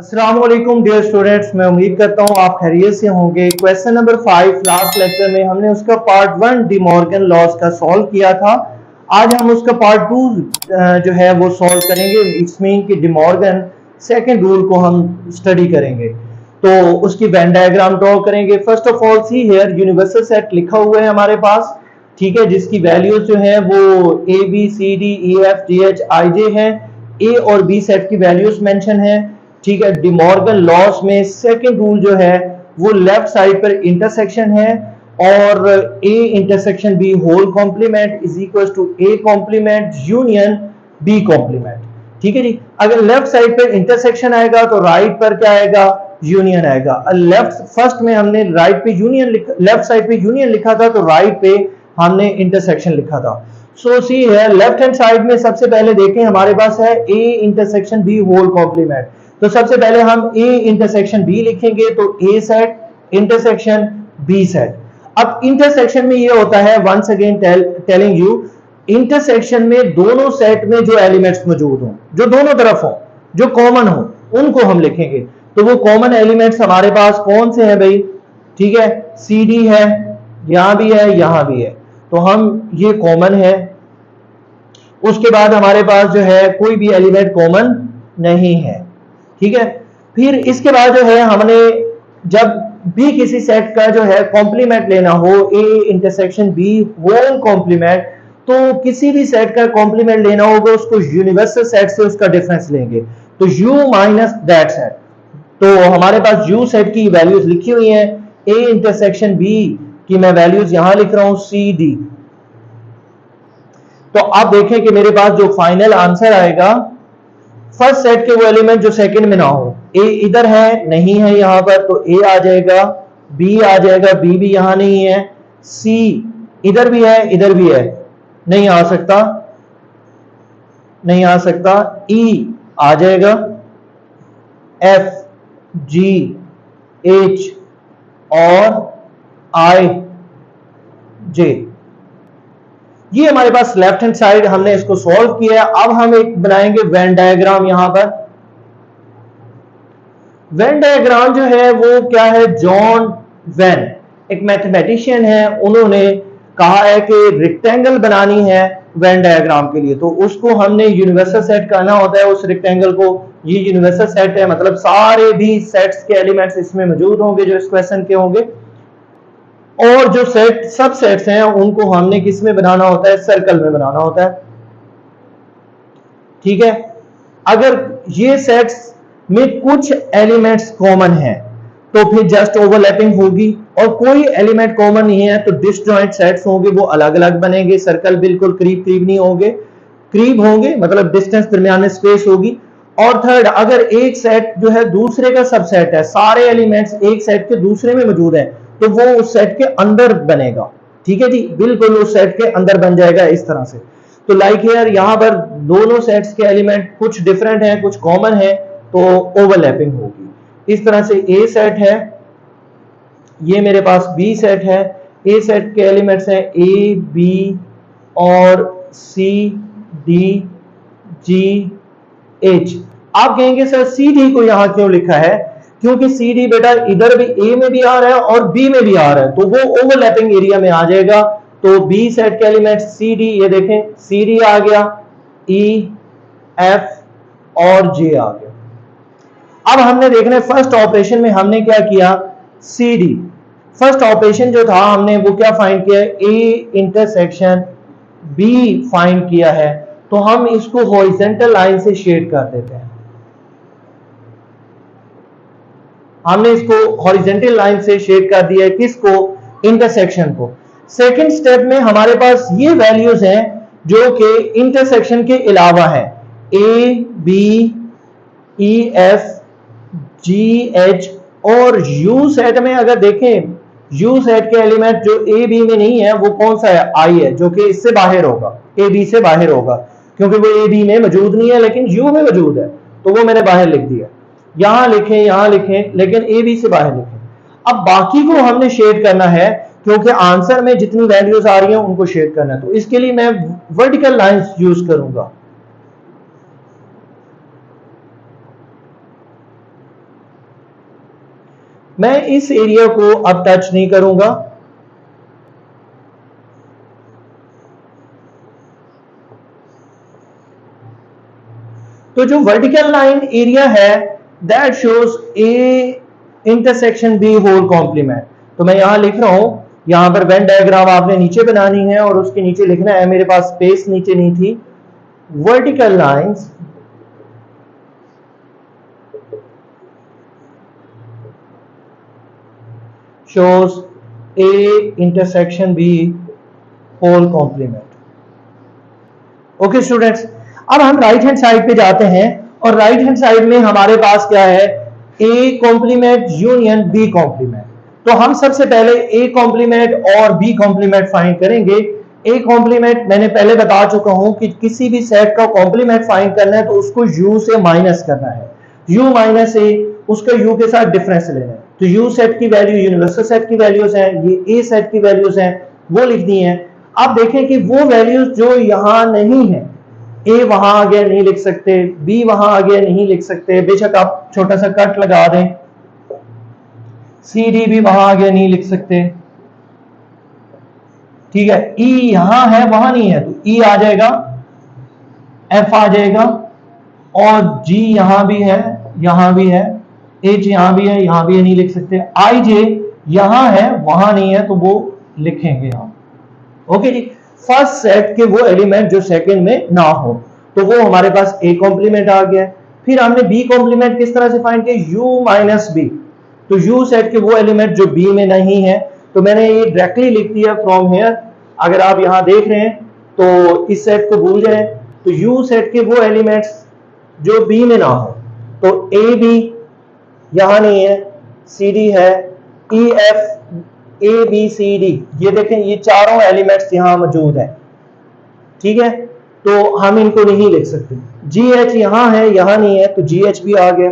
अस्सलाम वालेकुम dear students, मैं उम्मीद करता हूँ आप खैरियत से होंगे। क्वेश्चन नंबर 5 लास्ट लेक्चर में हमने उसका पार्ट 1 डी मॉर्गन लॉज का सॉल्व किया था। आज हम उसका पार्ट 2 जो है वो सॉल्व करेंगे। इट्स मीन कि डी मॉर्गन सेकेंड रूल को हम स्टडी करेंगे, तो उसकी वेन डायग्राम ड्रॉ करेंगे। First of all see here universal set लिखा हुआ है हमारे पास, ठीक है, जिसकी वैल्यूज जो है वो A B C D E F G H I J है। ए और बी सेट की वैल्यूज मेंशन है, ठीक है। डी मॉर्गन लॉस में सेकंड रूल जो है वो लेफ्ट साइड पर इंटरसेक्शन है और A intersection B whole complement is equal to A complement union B complement, ठीक है जी। अगर लेफ्ट साइड पर इंटरसेक्शन आएगा तो राइट पर क्या आएगा, यूनियन आएगा। लेफ्ट फर्स्ट में हमने राइट पे यूनियन लेफ्ट साइड पे यूनियन लिखा था, तो राइट पे हमने इंटरसेक्शन लिखा था। सो सी है लेफ्ट हैंड साइड में सबसे पहले देखें हमारे पास है A intersection B whole complement. तो सबसे पहले हम ए इंटरसेक्शन बी लिखेंगे, तो A set intersection B set. अब इंटरसेक्शन में ये होता है, once again telling you, intersection में दोनों सेट में जो एलिमेंट्स मौजूद हों, जो दोनों तरफ हो, जो कॉमन हो, उनको हम लिखेंगे। तो वो कॉमन एलिमेंट्स हमारे पास कौन से हैं भाई, ठीक है। सी डी है, यहां भी है, यहां भी है, तो हम ये कॉमन है। उसके बाद हमारे पास जो है कोई भी एलिमेंट कॉमन नहीं है, ठीक है। फिर इसके बाद जो है हमने जब भी किसी सेट का जो है कॉम्प्लीमेंट लेना हो, A intersection B whole complement, तो किसी भी सेट का कॉम्प्लीमेंट लेना होगा उसको यूनिवर्सल सेट से उसका डिफरेंस लेंगे, तो यू माइनस दैट सेट। तो हमारे पास यू सेट की वैल्यूज लिखी हुई हैं, ए इंटरसेक्शन बी की मैं वैल्यूज यहां लिख रहा हूं सी डी। तो आप देखें कि मेरे पास जो फाइनल आंसर आएगा फर्स्ट सेट के वो एलिमेंट जो सेकंड में ना हो, ए इधर है नहीं है यहां पर, तो ए आ जाएगा, बी आ जाएगा, बी भी यहां नहीं है, सी इधर भी है इधर भी है, नहीं आ सकता, नहीं आ सकता, ई आ जाएगा, एफ जी एच और आई जे। ये हमारे पास लेफ्ट हैंड साइड हमने इसको सॉल्व किया है। अब हम एक बनाएंगे वेन डायग्राम। यहां पर वेन डायग्राम जो है वो क्या है, जॉन वेन एक मैथमेटिशियन है, उन्होंने कहा है कि रेक्टेंगल बनानी है वेन डायग्राम के लिए, तो उसको हमने यूनिवर्सल सेट करना होता है उस रेक्टेंगल को। ये यूनिवर्सल सेट है, मतलब सारे भी सेट्स के एलिमेंट्स इसमें मौजूद होंगे जो इस क्वेश्चन के होंगे, और जो सेट सब सेट्स हैं उनको हमने किस में बनाना होता है, सर्कल में बनाना होता है, ठीक है। अगर ये सेट्स में कुछ एलिमेंट्स कॉमन हैं तो फिर जस्ट ओवरलैपिंग होगी, और कोई एलिमेंट कॉमन नहीं है तो डिसजॉइंट सेट्स होंगे, वो अलग अलग बनेंगे, सर्कल बिल्कुल करीब करीब नहीं होंगे, करीब होंगे मतलब डिस्टेंस दरमियान में स्पेस होगी। और थर्ड, अगर एक सेट जो है दूसरे का सबसेट है, सारे एलिमेंट्स एक सेट के दूसरे में मौजूद है, तो वो उस सेट के अंदर बनेगा, ठीक है जी, बिल्कुल उस सेट के अंदर बन जाएगा इस तरह से। तो लाइक हियर यहां पर दोनों सेट्स के एलिमेंट कुछ डिफरेंट हैं कुछ कॉमन है, तो ओवरलैपिंग होगी। इस तरह से ए सेट है, ये मेरे पास बी सेट है, ए सेट के एलिमेंट्स हैं ए बी और सी डी जी एच। आप कहेंगे सर सी डी को यहां क्यों लिखा है, क्योंकि सी डी बेटा इधर भी ए में भी आ रहा है और बी में भी आ रहा है, तो वो ओवरलैपिंग एरिया में आ जाएगा। तो बी सेट के एलिमेंट सी डी, ये देखें सी डी आ गया, ई एफ और जे आ गया। अब हमने देखना है फर्स्ट ऑपरेशन में हमने क्या किया, सी डी फर्स्ट ऑपरेशन जो था हमने वो क्या फाइंड किया, ए इंटरसेक्शन बी फाइंड किया है, तो हम इसको हॉरिजॉन्टल लाइन से शेड कर देते हैं। हमने इसको हॉरिजॉन्टल लाइन से शेड कर दिया है, किसको, इंटरसेक्शन को। सेकंड स्टेप में हमारे पास ये वैल्यूज हैं जो कि इंटरसेक्शन के अलावा है, A B E F G H और यू सेट में अगर देखें, यू सेट के एलिमेंट जो ए बी में नहीं है वो कौन सा है, आई है, जो कि इससे बाहर होगा, ए बी से बाहर होगा, क्योंकि वो ए बी में मौजूद नहीं है लेकिन यू में मौजूद है, तो वो मैंने बाहर लिख दिया। यहां लिखें लेकिन ए बी से बाहर लिखें। अब बाकी को हमने शेड करना है, क्योंकि आंसर में जितनी वैल्यूज आ रही हैं उनको शेड करना है, तो इसके लिए मैं वर्टिकल लाइंस यूज करूंगा। मैं इस एरिया को अब टच नहीं करूंगा। तो जो वर्टिकल लाइन एरिया है that shows A intersection B whole complement. तो मैं यहां लिख रहा हूं, यहां पर वेन डायग्राम आपने नीचे बनानी है और उसके नीचे लिखना है, मेरे पास स्पेस नीचे नहीं थी, vertical lines shows A intersection B whole complement। Okay students, अब हम राइट हैंड साइड पे जाते हैं और राइट हैंड साइड में हमारे पास क्या है, A complement union B complement. तो हम सबसे पहले A कॉम्प्लीमेंट और B कॉम्प्लीमेंट फाइंड करेंगे। A कॉम्प्लीमेंट मैंने पहले बता चुका हूं कि किसी भी सेट का कॉम्प्लीमेंट फाइंड करना है तो उसको U से माइनस करना है, U माइनस A, उसका U के साथ डिफरेंस लेना है। तो U सेट की वैल्यू यूनिवर्सल सेट की वैल्यूज हैं, ये A सेट की वैल्यूज हैं, वो लिखनी है। अब देखें कि वो वैल्यूज जो यहां नहीं है, A वहां आगे नहीं लिख सकते, B वहां आगे नहीं लिख सकते, बेशक आप छोटा सा कट लगा दें, C D भी वहां आगे नहीं लिख सकते, ठीक है। E यहां है वहां नहीं है तो E आ जाएगा, F आ जाएगा, और G यहां भी है, यहां भी है, H यहां भी है, यहां भी है, नहीं लिख सकते, I J यहां है वहां नहीं है तो वो लिखेंगे हम। ओके जी, फर्स्ट सेट के वो एलिमेंट जो सेकंड में ना हो, तो वो हमारे पास A कॉम्प्लीमेंट आ गया। फिर हमने B कॉम्प्लीमेंट किस तरह से फाइंड किया, U माइनस B। तो U सेट के वो एलिमेंट जो B में नहीं है, तो मैंने ये डायरेक्टली लिख दिया फ्रॉम हियर। अगर आप यहां देख रहे हैं तो इस सेट को भूल जाएं, तो U सेट के वो एलिमेंट्स जो B में ना हो, तो A B यहां नहीं है, C D है, E F A B C D, ये देखें ये चारों एलिमेंट्स यहां मौजूद है, ठीक है, तो हम इनको नहीं लिख सकते। G H यहां है, यहां नहीं है, तो G H भी आ गया।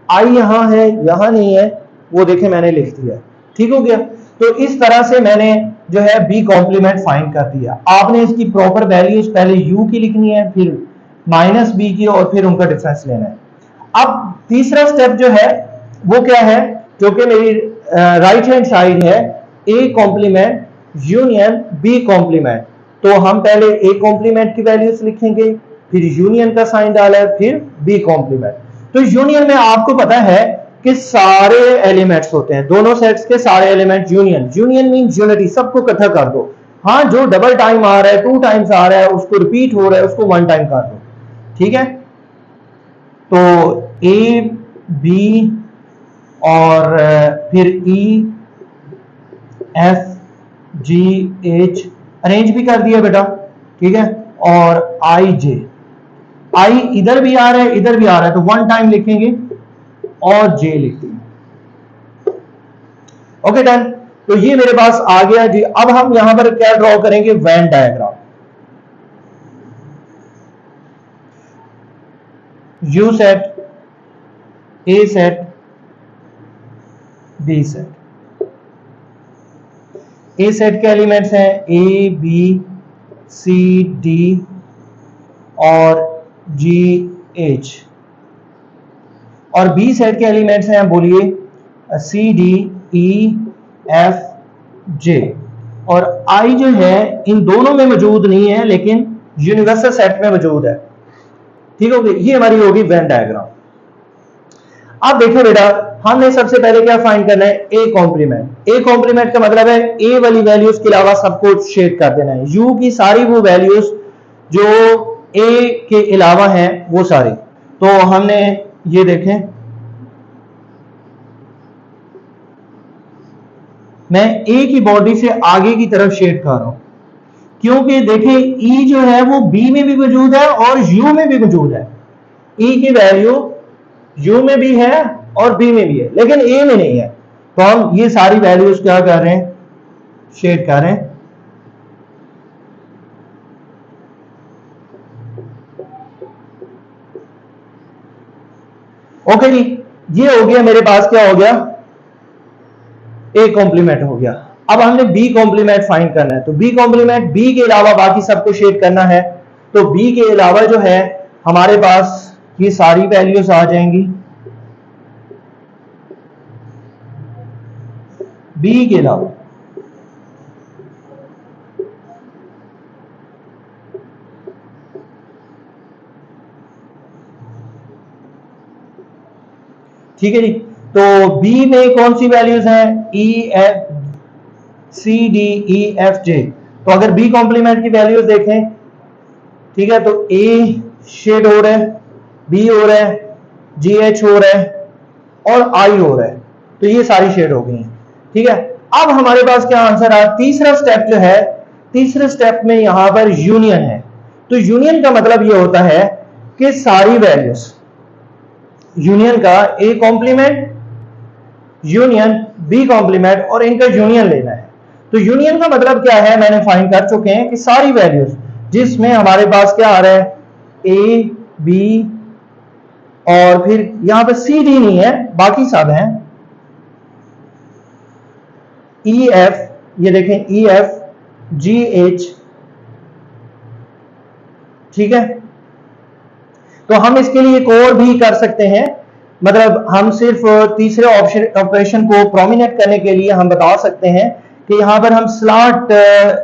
I यहां है, यहां नहीं है, वो देखें मैंने लिख दिया, ठीक हो गया। तो इस तरह से मैंने जो है B कॉम्प्लीमेंट फाइंड कर दिया। आपने इसकी प्रॉपर वैल्यूज पहले U की लिखनी है, फिर माइनस B की, और फिर उनका डिफरेंस लेना है। अब तीसरा स्टेप जो है वो क्या है, जो कि मेरी राइट हैंड साइड है, A complement union B complement. तो हम पहले A कॉम्प्लीमेंट की वैल्यूज लिखेंगे, फिर यूनियन का साइन डाला है, फिर B कॉम्प्लीमेंट। तो यूनियन में आपको पता है कि सारे एलिमेंट्स होते हैं, दोनों सेट्स के सारे element union. Union means unity, सबको इकट्ठा कर दो। हाँ, जो डबल टाइम आ रहा है, 2 टाइम्स आ रहा है, उसको रिपीट हो रहा है, उसको 1 टाइम कर दो, ठीक है। तो A B और फिर E F G H arrange भी कर दिया बेटा, ठीक है, और I J, I इधर भी आ रहा है, इधर भी आ रहा है, तो 1 टाइम लिखेंगे और J लिख देंगे। ओके डन, तो ये मेरे पास आ गया जी। अब हम यहां पर क्या ड्रॉ करेंगे, Venn diagram. U set, A set, B set. A set के एलिमेंट्स हैं A B C D और G H, और B सेट के एलिमेंट्स हैं, बोलिए, C D E F J, और I जो है इन दोनों में मौजूद नहीं है लेकिन यूनिवर्सल सेट में मौजूद है, ठीक हो गई। ये हमारी होगी वेन डायग्राम। अब देखो बेटा, हमने सबसे पहले क्या फाइंड करना है, A कॉम्प्लीमेंट। A कॉम्प्लीमेंट का मतलब है A वाली वैल्यूज के अलावा सबको शेड कर देना है, U की सारी वो वैल्यूज जो A के अलावा हैं वो सारी। तो हमने ये देखें, मैं A की बॉडी से आगे की तरफ शेड कर रहा हूं, क्योंकि देखें E जो है वो B में भी मौजूद है और U में भी मौजूद है। E की वैल्यू U में भी है और B में भी है, लेकिन A में नहीं है। तो हम ये सारी वैल्यूज क्या कर रहे हैं, शेड कर रहे हैं। ओके जी, ये हो गया मेरे पास, क्या हो गया, A कॉम्प्लीमेंट हो गया। अब हमने B कॉम्प्लीमेंट फाइंड करना है, तो B कॉम्प्लीमेंट B के अलावा बाकी सबको शेड करना है। तो B के अलावा जो है हमारे पास ये सारी वैल्यूज आ जाएंगी। बी के अलावा। ठीक है जी, तो बी में कौन सी वैल्यूज हैं? E F C D E F J. तो अगर बी कॉम्प्लीमेंट की वैल्यूज देखें, ठीक है, तो ए शेड हो रहा है, बी हो रहा है, जी एच हो रहा है और आई हो रहा है। तो ये सारी शेड हो गई हैं। ठीक है, अब हमारे पास क्या आंसर आया? तीसरा स्टेप जो है, तीसरे स्टेप में यहां पर यूनियन है। तो यूनियन का मतलब ये होता है कि सारी वैल्यूज, यूनियन का A complement, union B complement और इनका यूनियन लेना है। तो यूनियन का मतलब क्या है? मैंने फाइंड कर चुके हैं कि सारी वैल्यूज जिसमें हमारे पास क्या आ रहा है? ए बी और फिर यहां पर सी डी नहीं है, बाकी सब हैं। ई एफ, ये देखें, ई एफ जी एच। ठीक है, तो हम इसके लिए एक और भी कर सकते हैं, मतलब हम सिर्फ तीसरे ऑपरेशन को प्रोमिनेट करने के लिए हम बता सकते हैं कि यहां पर हम स्लॉट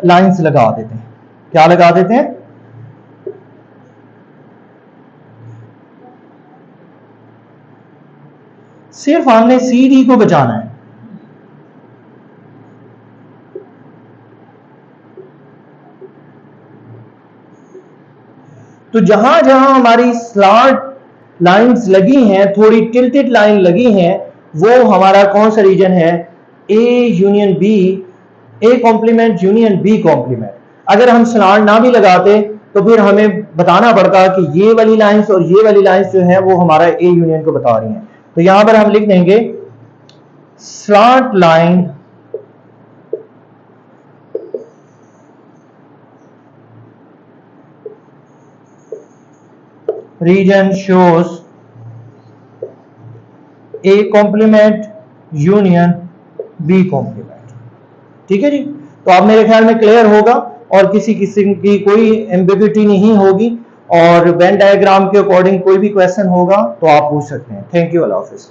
लाइंस लगा देते हैं। क्या लगा देते हैं? सिर्फ हमने सी डी को बचाना है। तो जहां जहां हमारी स्लॉट लाइंस लगी हैं, थोड़ी टिल्टेड लाइन लगी हैं, वो हमारा कौन सा रीजन है? A union B, A complement union B complement. अगर हम स्लॉट ना भी लगाते तो फिर हमें बताना पड़ता कि ये वाली लाइंस और ये वाली लाइंस जो है वो हमारा ए यूनियन को बता रही हैं। तो यहां पर हम लिख देंगे slot line region shows A complement union B complement। ठीक है जी, तो अब मेरे ख्याल में क्लियर होगा और किसी किस्म की कोई एम्बिग्युइटी नहीं होगी। और वेन डायग्राम के अकॉर्डिंग कोई भी क्वेश्चन होगा तो आप पूछ सकते हैं। Thank you, Allah Hafiz.